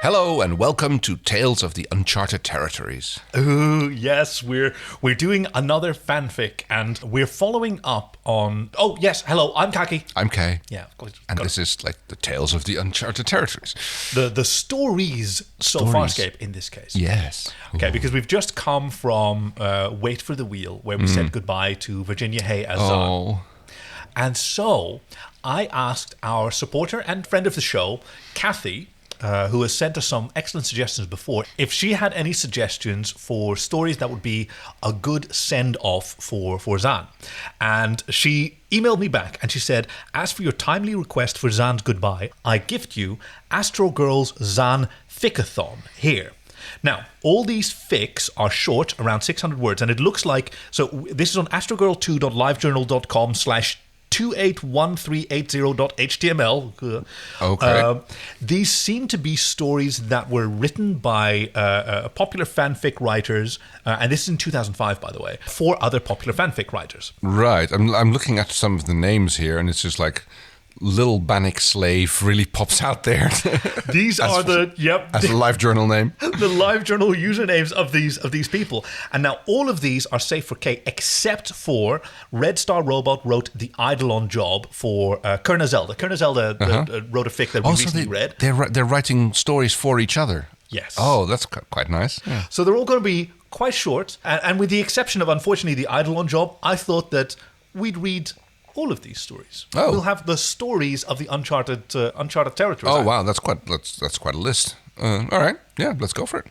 Hello and welcome to Tales of the Uncharted Territories. Oh, yes, we're doing another fanfic and we're following up on... Oh, yes, hello, I'm Kaki. I'm Kay. Yeah. And this is like the Tales of the Uncharted Territories. The stories so farscape in this case. Yes. Okay, because we've just come from Wait for the Wheel, where we said goodbye to Virginia Hay as Zhaan. And so I asked our supporter and friend of the show, Kathy, who has sent us some excellent suggestions before, if she had any suggestions for stories that would be a good send-off for Zhaan. And she emailed me back and she said, as for your timely request for Zhaan's goodbye, I gift you Astrogirl2's Zhaan Ficathon here. Now, all these fics are short, around 600 words, and it looks like... So this is on astrogirl2.livejournal.com/281380.html. Okay. These seem to be stories that were written by popular fanfic writers, and this is in 2005, by the way, for other popular fanfic writers. Right. I'm looking at some of the names here, and it's just like... Little Bannock Slave really pops out there. These are the as a live journal name. The live journal usernames of these people. And now all of these are safe for K, except for Red Star Robot wrote The Eidolon Job for Kurna Zelda. Kurna Zelda wrote a fic that we recently read. They're writing stories for each other. Yes. Oh, that's quite nice. Yeah. So they're all going to be quite short, and with the exception of, unfortunately, The Eidolon Job, I thought that we'd read all of these stories. Oh. We'll have the stories of the Uncharted territories. Oh wow, that's quite a list. All right, yeah, let's go for it.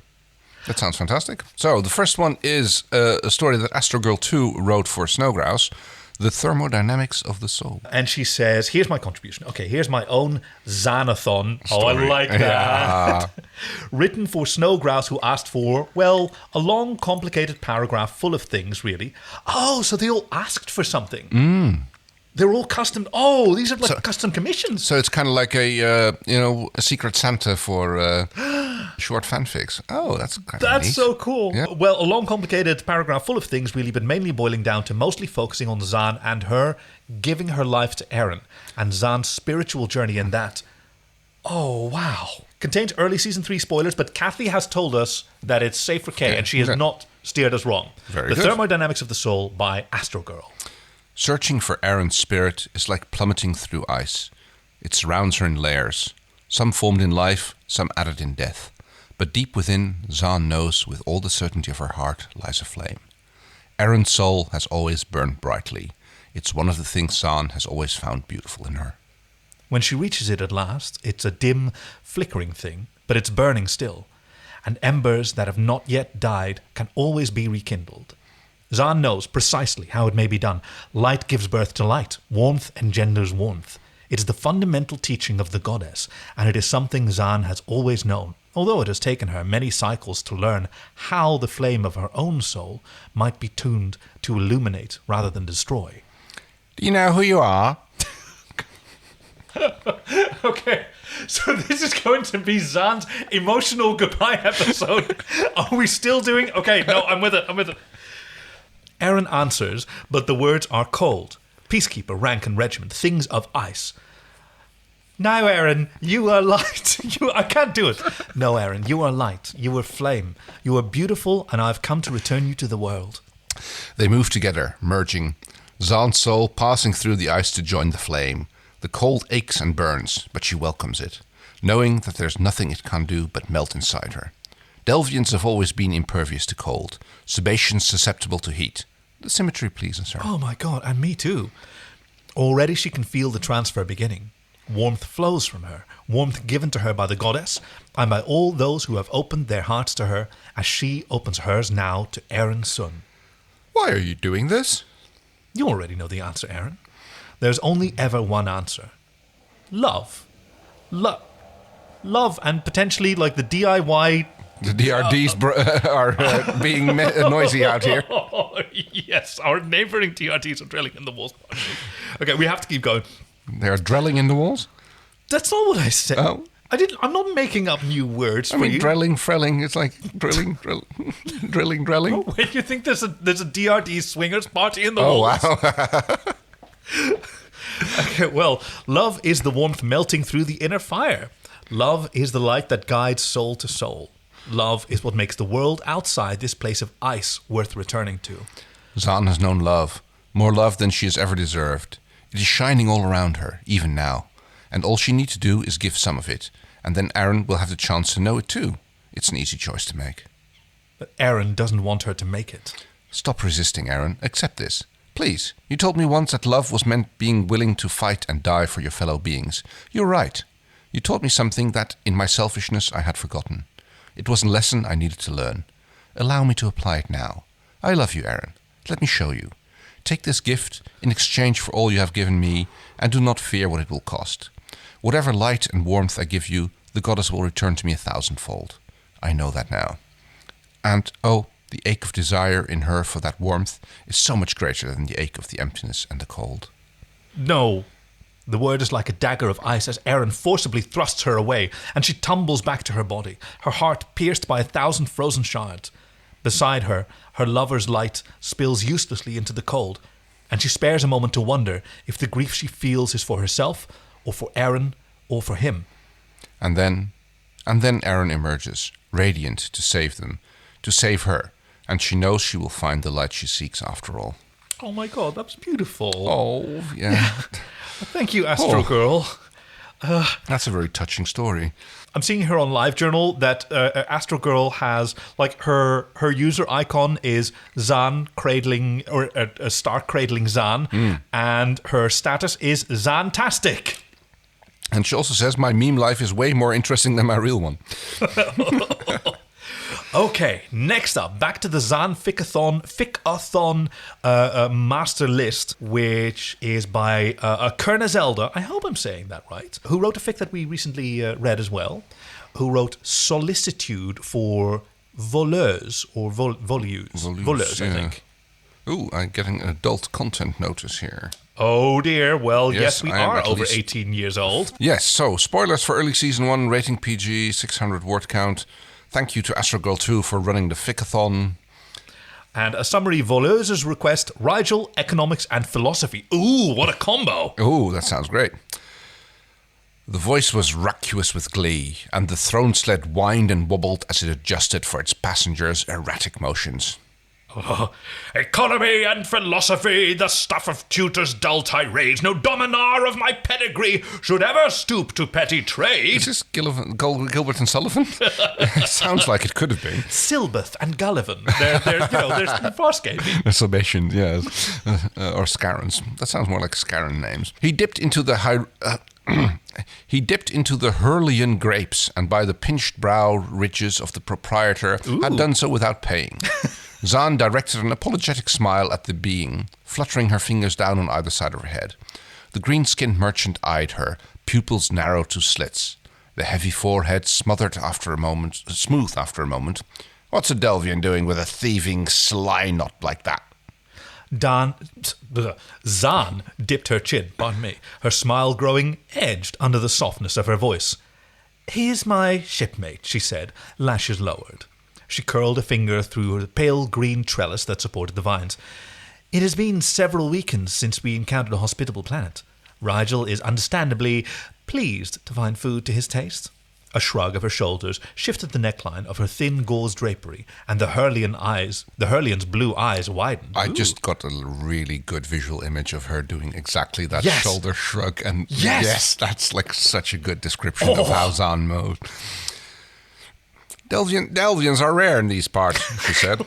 That sounds fantastic. So the first one is a story that Astrogirl2 wrote for Snowgrouse, The Thermodynamics of the Soul. And she says, here's my contribution. Okay, here's my own Zhaanathon. Oh, I like that. Yeah. Written for Snowgrouse, who asked for, well, a long, complicated paragraph full of things, really. Oh, so they all asked for something. They're all custom. Oh, these are like custom commissions. So it's kind of like a Secret Santa for short fanfics. Oh, that's kind of neat. That's so cool. Yeah. Well, a long, complicated paragraph full of things, really, but mainly boiling down to mostly focusing on Zhaan and her giving her life to Eren and Zhaan's spiritual journey in that. Oh, wow. Contains early Season 3 spoilers, but Kathy has told us that it's safe for K, and she has not steered us wrong. Very The good. Thermodynamics of the Soul by Astrogirl. Searching for Eren's spirit is like plummeting through ice. It surrounds her in layers, some formed in life, some added in death. But deep within, Zhaan knows with all the certainty of her heart lies a flame. Eren's soul has always burned brightly. It's one of the things Zhaan has always found beautiful in her. When she reaches it at last, it's a dim, flickering thing, but it's burning still. And embers that have not yet died can always be rekindled. Zhaan knows precisely how it may be done. Light gives birth to light. Warmth engenders warmth. It is the fundamental teaching of the goddess, and it is something Zhaan has always known, although it has taken her many cycles to learn how the flame of her own soul might be tuned to illuminate rather than destroy. Do you know who you are? Okay, so this is going to be Zhaan's emotional goodbye episode. Are we still doing... Okay, no, I'm with it. Eren answers, but the words are cold. Peacekeeper, rank and regiment, things of ice. Now, Eren, you are light. I can't do it. No, Eren, you are light. You are flame. You are beautiful, and I have come to return you to the world. They move together, merging. Zhaan's soul passing through the ice to join the flame. The cold aches and burns, but she welcomes it, knowing that there's nothing it can do but melt inside her. Delvians have always been impervious to cold, Sebaceans susceptible to heat. The symmetry pleases her. Oh my god, and me too. Already she can feel the transfer beginning. Warmth flows from her, warmth given to her by the goddess, and by all those who have opened their hearts to her, as she opens hers now to Eren's son. Why are you doing this? You already know the answer, Eren. There's only ever one answer. Love. Love, and potentially like the DIY... The DRDs are being noisy out here. Oh, yes, our neighbouring DRDs are drilling in the walls. Okay, we have to keep going. They're drilling in the walls? That's not what I said. Oh. I'm not making up new words for you. Drilling, frelling. It's like drilling. Oh, wait, you think there's a DRD swingers party in the walls? Oh, wow. Okay, well, love is the warmth melting through the inner fire. Love is the light that guides soul to soul. Love is what makes the world outside this place of ice worth returning to. Zhaan has known love, more love than she has ever deserved. It is shining all around her, even now. And all she needs to do is give some of it. And then Aaron will have the chance to know it too. It's an easy choice to make. But Aaron doesn't want her to make it. Stop resisting, Aaron. Accept this. Please. You told me once that love was meant being willing to fight and die for your fellow beings. You're right. You taught me something that, in my selfishness, I had forgotten. It was a lesson I needed to learn. Allow me to apply it now. I love you, Aaron. Let me show you. Take this gift in exchange for all you have given me, and do not fear what it will cost. Whatever light and warmth I give you, the goddess will return to me 1,000-fold. I know that now. And, oh, the ache of desire in her for that warmth is so much greater than the ache of the emptiness and the cold. No. The word is like a dagger of ice as Aaron forcibly thrusts her away, and she tumbles back to her body, her heart pierced by 1,000 frozen shards. Beside her, her lover's light spills uselessly into the cold, and she spares a moment to wonder if the grief she feels is for herself, or for Aaron, or for him. And then Aaron emerges, radiant to save them, to save her, and she knows she will find the light she seeks after all. Oh my God, that's beautiful. Oh, yeah. Thank you, Astrogirl. That's a very touching story. I'm seeing here on LiveJournal that Astrogirl has, like, her user icon is Zhaan cradling, or a star cradling Zhaan, and her status is Zhaan-tastic. And she also says, my meme life is way more interesting than my real one. Okay, next up, back to the Zhaan Ficathon master list, which is by Kerna Zelda, I hope I'm saying that right, who wrote a fic that we recently read as well, who wrote Solicitude for Voleuse, or Voleuse, I think. Ooh, I'm getting an adult content notice here. Oh dear, well, yes we are over least 18 years old. Yes, so spoilers for early season 1, rating PG, 600 word count. Thank you to Astrogirl2 for running the Ficathon. And a summary, Voleuse's request, Rigel, economics and philosophy. Ooh, what a combo. Ooh, that sounds great. The voice was raucous with glee, and the throne sled whined and wobbled as it adjusted for its passengers' erratic motions. Oh, economy and philosophy, the stuff of tutors' dull tirades. No dominar of my pedigree should ever stoop to petty trade. Is this Gilbert and Sullivan? It sounds like it could have been. Silbeth and Gullivan. There's Farscape. Summation, yes. Or Scarons. That sounds more like Scaron names. He dipped into the Hurlian grapes, and by the pinched brow ridges of the proprietor had done so without paying. Zhaan directed an apologetic smile at the being, fluttering her fingers down on either side of her head. The green-skinned merchant eyed her, pupils narrowed to slits. The heavy forehead smooth after a moment. What's a Delvian doing with a thieving sly knot like that? Zhaan dipped her chin, her smile growing edged under the softness of her voice. He is my shipmate, she said, lashes lowered. She curled a finger through the pale green trellis that supported the vines. It has been several weekends since we encountered a hospitable planet. Rigel is understandably pleased to find food to his taste. A shrug of her shoulders shifted the neckline of her thin gauze drapery, and the Hurlian's blue eyes widened. I just got a really good visual image of her doing exactly that shoulder shrug. And yes, that's like such a good description of how Zhaan moved. Delvians are rare in these parts, she said.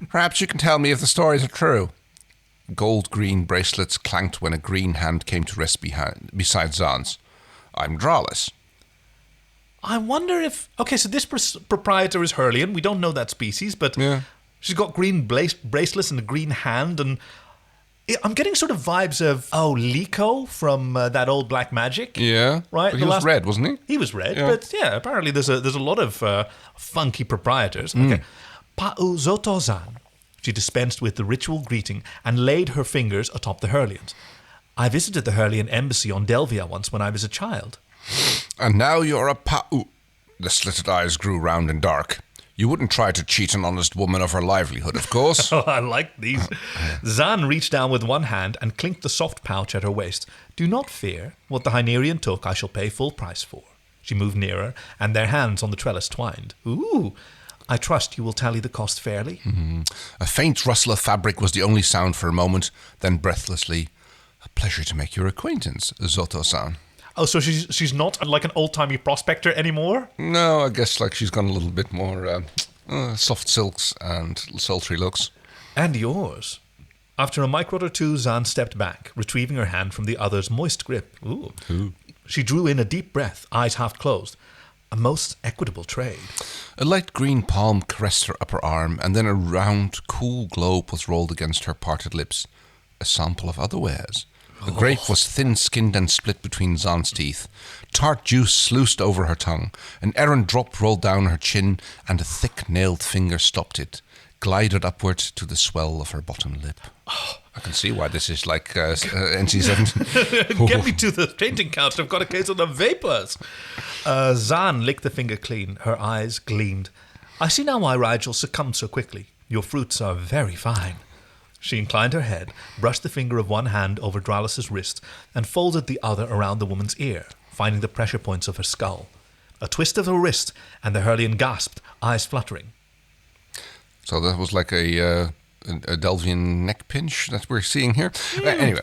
Perhaps you can tell me if the stories are true. Gold-green bracelets clanked when a green hand came to rest beside Zhaan's. I'm Drawless. I wonder if... Okay, so this proprietor is Hurlian. We don't know that species, but she's got green bracelets and a green hand, and I'm getting sort of vibes of, Liko from that old Black Magic. Yeah. Right? But he was red, wasn't he? He was red, but apparently there's a lot of funky proprietors. Okay. Pa'u zoto Zhaan. She dispensed with the ritual greeting and laid her fingers atop the Hurlians. I visited the Hurlian embassy on Delvia once when I was a child. And now you're a Pa'u. The slitted eyes grew round and dark. You wouldn't try to cheat an honest woman of her livelihood, of course. I like these. Zhaan reached down with one hand and clinked the soft pouch at her waist. Do not fear. What the Hynerian took, I shall pay full price for. She moved nearer, and their hands on the trellis twined. Ooh, I trust you will tally the cost fairly. Mm-hmm. A faint rustle of fabric was the only sound for a moment, then breathlessly, a pleasure to make your acquaintance, Zoto-san. Oh, so she's not like an old-timey prospector anymore? No, I guess like she's gone a little bit more soft silks and sultry looks. And yours. After a microt or two, Zhaan stepped back, retrieving her hand from the other's moist grip. Ooh. She drew in a deep breath, eyes half closed. A most equitable trade. A light green palm caressed her upper arm, and then a round, cool globe was rolled against her parted lips. A sample of other wares. The grape was thin-skinned and split between Zhaan's teeth. Tart juice sluiced over her tongue. An errant drop rolled down her chin, and a thick nailed finger stopped it, glided upward to the swell of her bottom lip. I can see why this is like NC-17. Get me to the painting couch. I've got a case of the vapors. Zhaan licked the finger clean. Her eyes gleamed. I see now why Rigel succumbed so quickly. Your fruits are very fine. She inclined her head, brushed the finger of one hand over Dralis's wrist, and folded the other around the woman's ear, finding the pressure points of her skull. A twist of her wrist, and the Hurlian gasped, eyes fluttering. So that was like a Delvian neck pinch that we're seeing here. Anyway,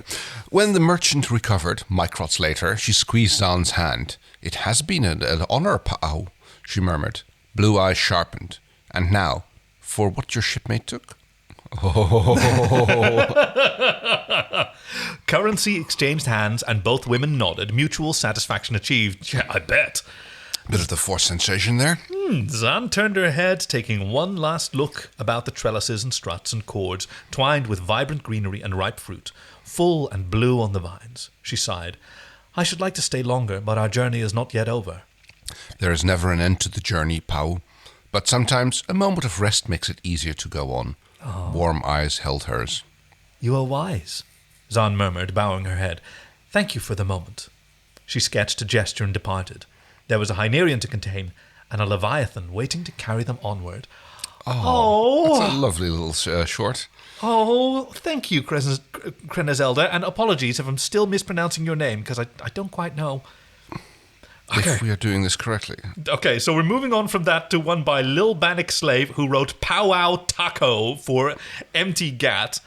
when the merchant recovered, microts later, she squeezed Zhaan's hand. It has been an honor, Pao, she murmured, blue eyes sharpened. And now, for what your shipmate took? Currency exchanged hands, and both women nodded. Mutual satisfaction achieved. Yeah, I bet. Bit of the force sensation there. Zhaan turned her head, taking one last look about the trellises and struts and cords, twined with vibrant greenery and ripe fruit, full and blue on the vines. She sighed. I should like to stay longer, but our journey is not yet over. There is never an end to the journey, Pao. But sometimes a moment of rest makes it easier to go on. Oh. Warm eyes held hers. You are wise, Zhaan murmured, bowing her head. Thank you for the moment. She sketched a gesture and departed. There was a Hynerian to contain, and a Leviathan waiting to carry them onward. Oh, that's a lovely little short. Oh, thank you, Krenazelda, and apologies if I'm still mispronouncing your name, because I don't quite know. Okay. If we are doing this correctly. Okay, so we're moving on from that to one by Lil Bannock Slave, who wrote Powwow Taco for Empty Gat,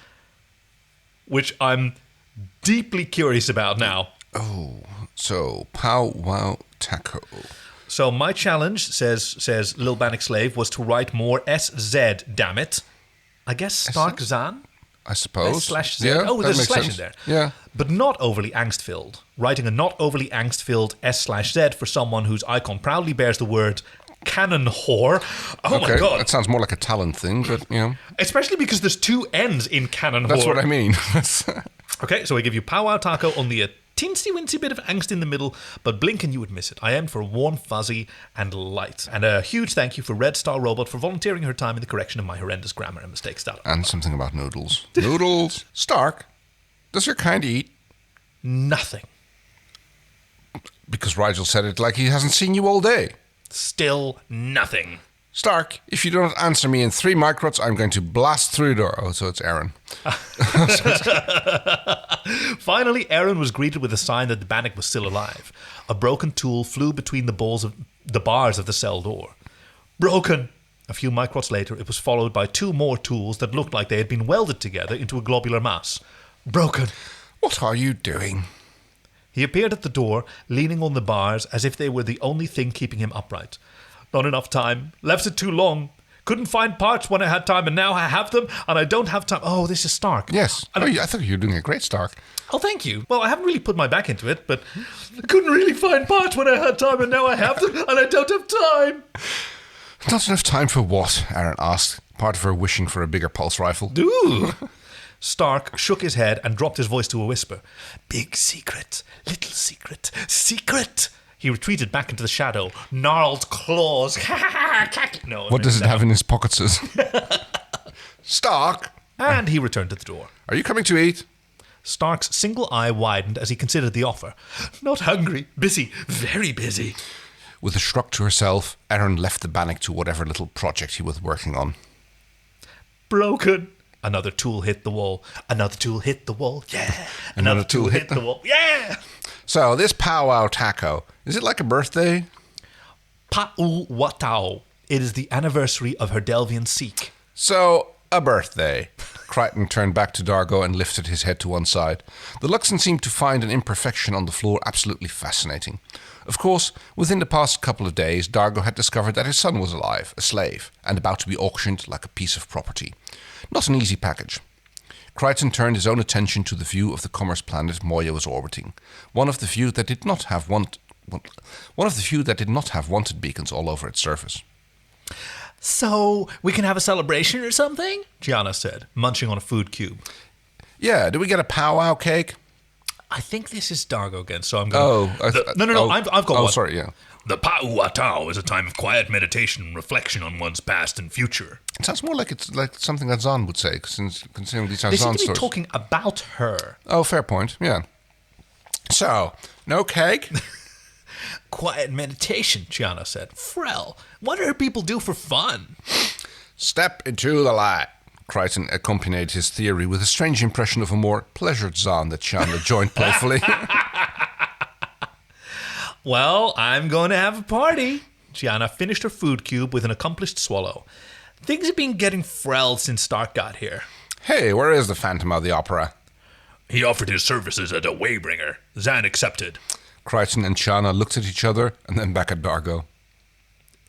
which I'm deeply curious about now. Oh, so Powwow Taco. So my challenge, says Lil Bannock Slave, was to write more SZ, damn it. I guess Stark Zhaan? I suppose. /Z. Yeah, oh, there's a slash sense. in there. Yeah. But not overly angst-filled. Writing a not overly angst-filled S/Z for someone whose icon proudly bears the word cannon whore. Oh okay, my God. That sounds more like a talent thing, but, you know. Especially because there's two N's in cannon whore. That's what I mean. Okay, so I give you Powwow Taco, only a teensy-wincy bit of angst in the middle, but blink and you would miss it. I am for warm, fuzzy, and light. And a huge thank you for Red Star Robot for volunteering her time in the correction of my horrendous grammar and mistakes. And something about noodles. Noodles. Stark, does your kind eat? Nothing. Because Rigel said it like he hasn't seen you all day. Still nothing. Stark, if you don't answer me in 3 microts, I'm going to blast through the door. Oh, so it's Aaron. Finally, Aaron was greeted with a sign that the Bannock was still alive. A broken tool flew between the bars of the cell door. Broken! A few microts later, it was followed by 2 more tools that looked like they had been welded together into a globular mass. Broken! What are you doing? He appeared at the door, leaning on the bars as if they were the only thing keeping him upright. Not enough time. Left it too long. Couldn't find parts when I had time, and now I have them, and I don't have time. Oh, this is Stark. Yes. I thought you were doing a great Stark. Oh, thank you. Well, I haven't really put my back into it, but I couldn't really find parts when I had time, and now I have them, and I don't have time. Not enough time for what? Aaron asked, part of her wishing for a bigger pulse rifle. Ooh. Stark shook his head and dropped his voice to a whisper. Big secret, little secret, secret. He retreated back into the shadow, gnarled claws. No, what does it have in his pockets? Stark! And he returned to the door. Are you coming to eat? Stark's single eye widened as he considered the offer. Not hungry. Busy. Very busy. With a shrug to herself, Aaron left the Bannock to whatever little project he was working on. Broken. Another tool hit the wall. Another tool hit the wall. Yeah. Another tool hit the wall. Yeah. So, this Powwow Taco, is it like a birthday? Pa'u Watao. It is the anniversary of her Delvian Seek. So, a birthday. Crichton turned back to Dargo and lifted his head to one side. The Luxon seemed to find an imperfection on the floor absolutely fascinating. Of course, within the past couple of days, Dargo had discovered that his son was alive, a slave, and about to be auctioned like a piece of property. Not an easy package. Crichton turned his own attention to the view of the commerce planet Moya was orbiting, one of the few that did not have wanted beacons all over its surface. So, we can have a celebration or something? Gianna said, munching on a food cube. Yeah, do we get a powwow cake? I think this is Dargo again, so I'm going to... No, I've got one. Oh, sorry, yeah. The Pa'u Watao is a time of quiet meditation and reflection on one's past and future. It sounds more like it's like something that Zhaan would say, considering these are Zhaan stories. They seem to be talking about her. Oh, fair point, yeah. So, no cake? Quiet meditation, Gianna said. Frel, what do her people do for fun? Step into the light. Crichton accompanied his theory with a strange impression of a more pleasured Zhaan that Chandler joined playfully. Well, I'm going to have a party. Gianna finished her food cube with an accomplished swallow. Things have been getting frel since Stark got here. Hey, where is the Phantom of the Opera? He offered his services as a waybringer. Zhaan accepted. Crichton and Chana looked at each other and then back at Dargo.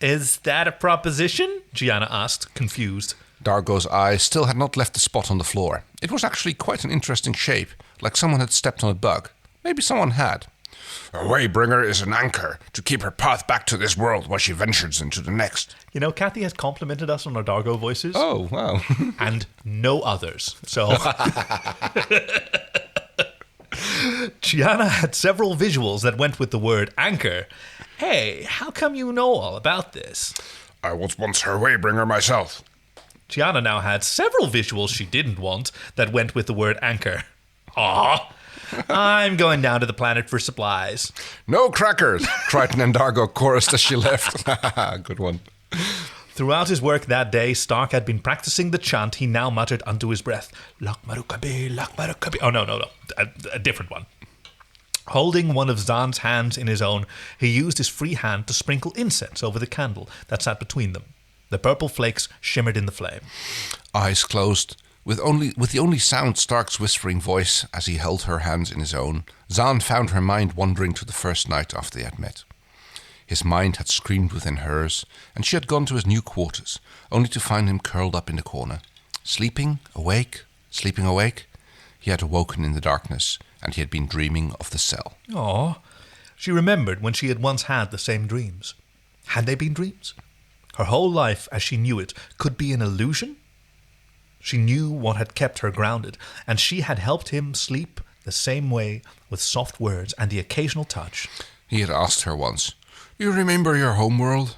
Is that a proposition? Gianna asked, confused. Dargo's eyes still had not left the spot on the floor. It was actually quite an interesting shape, like someone had stepped on a bug. Maybe someone had. A waybringer is an anchor to keep her path back to this world while she ventures into the next. You know, Kathy has complimented us on our Dargo voices. Oh, wow. And no others. So... Gianna had several visuals that went with the word anchor. Hey, how come you know all about this? I was once her waybringer myself. Gianna now had several visuals she didn't want that went with the word anchor. Aw, I'm going down to the planet for supplies. No crackers, Crichton and Dargo chorused as she left. Good one. Throughout his work that day, Stark had been practicing the chant he now muttered under his breath. Lakmarukabi, Lakmarukabi. Oh, no. A different one. Holding one of Zhaan's hands in his own, he used his free hand to sprinkle incense over the candle that sat between them. The purple flakes shimmered in the flame. Eyes closed, with the only sound Stark's whispering voice as he held her hands in his own, Zhaan found her mind wandering to the first night after they had met. His mind had screamed within hers, and she had gone to his new quarters, only to find him curled up in the corner. Sleeping, awake. He had awoken in the darkness, and he had been dreaming of the cell. Aw. She remembered when she had once had the same dreams. Had they been dreams? Her whole life, as she knew it, could be an illusion? She knew what had kept her grounded, and she had helped him sleep the same way, with soft words and the occasional touch. He had asked her once, "You remember your homeworld?"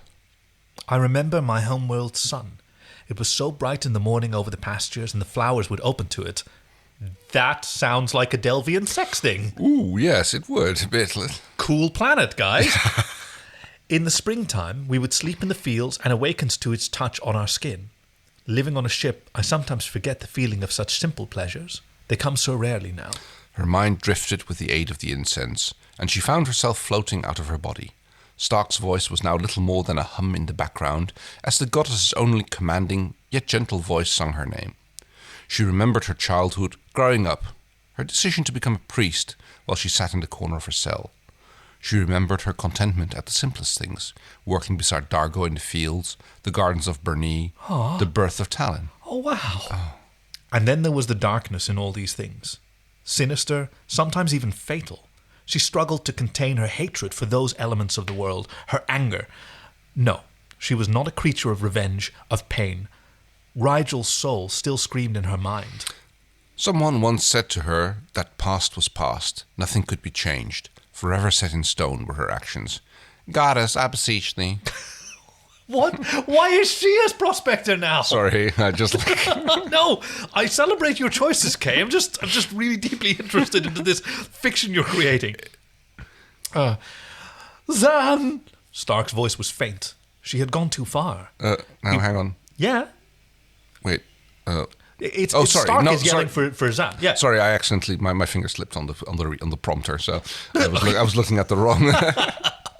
I remember my homeworld's sun. It was so bright in the morning over the pastures, and the flowers would open to it. That sounds like a Delvian sex thing. Ooh, yes, it would. A bit. Cool planet, guys. In the springtime, we would sleep in the fields and awaken to its touch on our skin. Living on a ship, I sometimes forget the feeling of such simple pleasures. They come so rarely now. Her mind drifted with the aid of the incense, and she found herself floating out of her body. Stark's voice was now little more than a hum in the background, as the goddess's only commanding, yet gentle voice sung her name. She remembered her childhood, growing up, her decision to become a priest while she sat in the corner of her cell. She remembered her contentment at the simplest things, working beside Dargo in the fields, the gardens of Bernee, the birth of Talon. Oh, wow. Oh. And then there was the darkness in all these things. Sinister, sometimes even fatal. She struggled to contain her hatred for those elements of the world, her anger. No, she was not a creature of revenge, of pain. Rigel's soul still screamed in her mind. Someone once said to her that past was past, nothing could be changed. Forever set in stone were her actions. Goddess, I beseech thee. What? Why is she as prospector now? Sorry, I just... No, I celebrate your choices, Kay. I'm just really deeply interested into this fiction you're creating. Zhaan! Stark's voice was faint. She had gone too far. Now, hang on. Yeah? Wait, It's sorry. Stark No, is yelling sorry. for Zhaan. Yeah. Sorry, I accidentally my finger slipped on the prompter, so I was looking at the wrong.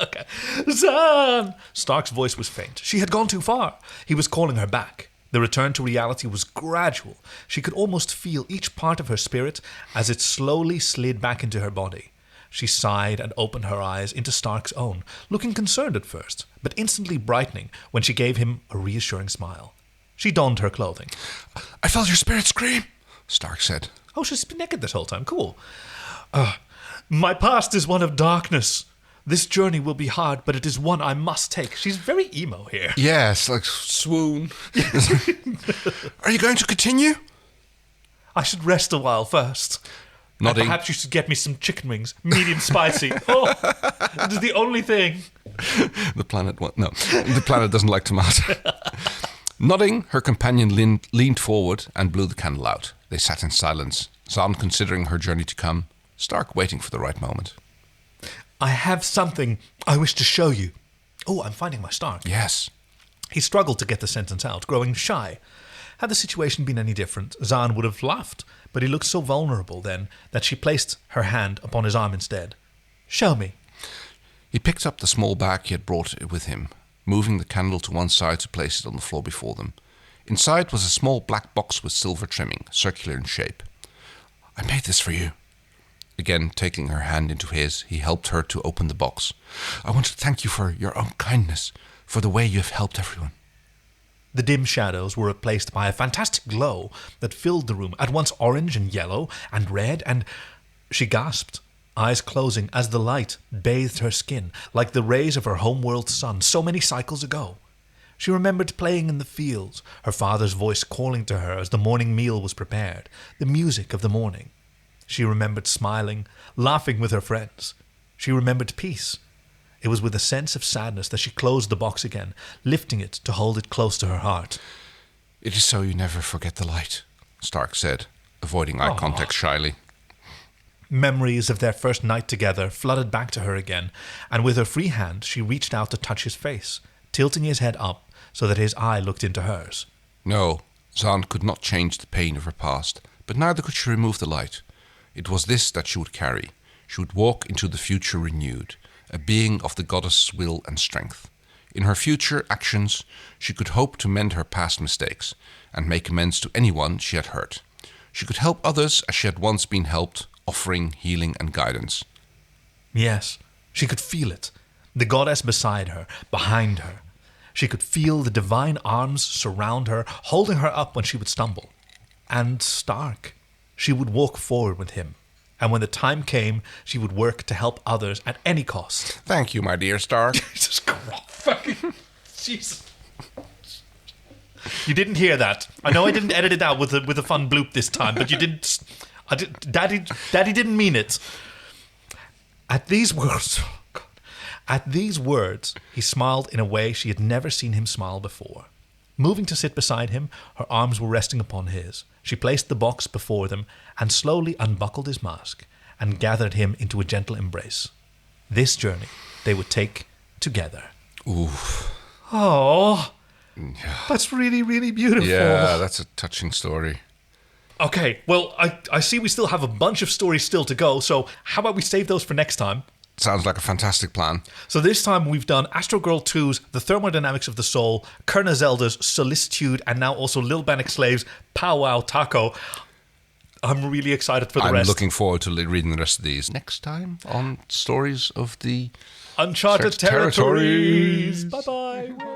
Okay. Zhaan! Stark's voice was faint. She had gone too far. He was calling her back. The return to reality was gradual. She could almost feel each part of her spirit as it slowly slid back into her body. She sighed and opened her eyes into Stark's own, looking concerned at first, but instantly brightening when she gave him a reassuring smile. She donned her clothing. I felt your spirit scream, Stark said. Oh, she's been naked this whole time. Cool. My past is one of darkness. This journey will be hard, but it is one I must take. She's very emo here. Yes, like swoon. Are you going to continue? I should rest a while first. Nodding. And perhaps you should get me some chicken wings, medium spicy. Oh, it is the only thing. The planet doesn't like tomato. Nodding, her companion leaned forward and blew the candle out. They sat in silence, Zhaan considering her journey to come, Stark waiting for the right moment. I have something I wish to show you. Oh, I'm finding my Stark. Yes. He struggled to get the sentence out, growing shy. Had the situation been any different, Zhaan would have laughed, but he looked so vulnerable then that she placed her hand upon his arm instead. Show me. He picked up the small bag he had brought with him, moving the candle to one side to place it on the floor before them. Inside was a small black box with silver trimming, circular in shape. I made this for you. Again, taking her hand into his, he helped her to open the box. I want to thank you for your own kindness, for the way you have helped everyone. The dim shadows were replaced by a fantastic glow that filled the room, at once orange and yellow and red, and she gasped, eyes closing as the light bathed her skin, like the rays of her homeworld sun so many cycles ago. She remembered playing in the fields, her father's voice calling to her as the morning meal was prepared, the music of the morning. She remembered smiling, laughing with her friends. She remembered peace. It was with a sense of sadness that she closed the box again, lifting it to hold it close to her heart. It is so you never forget the light, Stark said, avoiding eye contact shyly. Memories of their first night together flooded back to her again, and with her free hand she reached out to touch his face, tilting his head up so that his eye looked into hers. No, Zhaan could not change the pain of her past, but neither could she remove the light. It was this that she would carry. She would walk into the future renewed, a being of the goddess' will and strength. In her future actions, she could hope to mend her past mistakes and make amends to anyone she had hurt. She could help others as she had once been helped, offering healing and guidance. Yes, she could feel it. The goddess beside her, behind her. She could feel the divine arms surround her, holding her up when she would stumble. And Stark. She would walk forward with him, and when the time came, she would work to help others at any cost. Thank you, my dear Stark. Jesus Christ. Fucking Jesus. You didn't hear that. I know I didn't edit it out with a fun bloop this time, but you didn't. Daddy didn't mean it. At these words, he smiled in a way she had never seen him smile before. Moving to sit beside him, her arms were resting upon his. She placed the box before them and slowly unbuckled his mask and gathered him into a gentle embrace. This journey they would take together. Ooh. Oh, Yeah. that's really, really beautiful. Yeah, that's a touching story. Okay, well, I see we still have a bunch of stories still to go, so how about we save those for next time? Sounds like a fantastic plan. So this time we've done Astrogirl2's The Thermodynamics of the Soul, Kerna Zelda's Solicitude, and now also Lil Bannock Slave's Pow Wow Taco. I'm really excited for the rest. I'm looking forward to reading the rest of these next time on Stories of the Uncharted Territories. Territories. Bye-bye.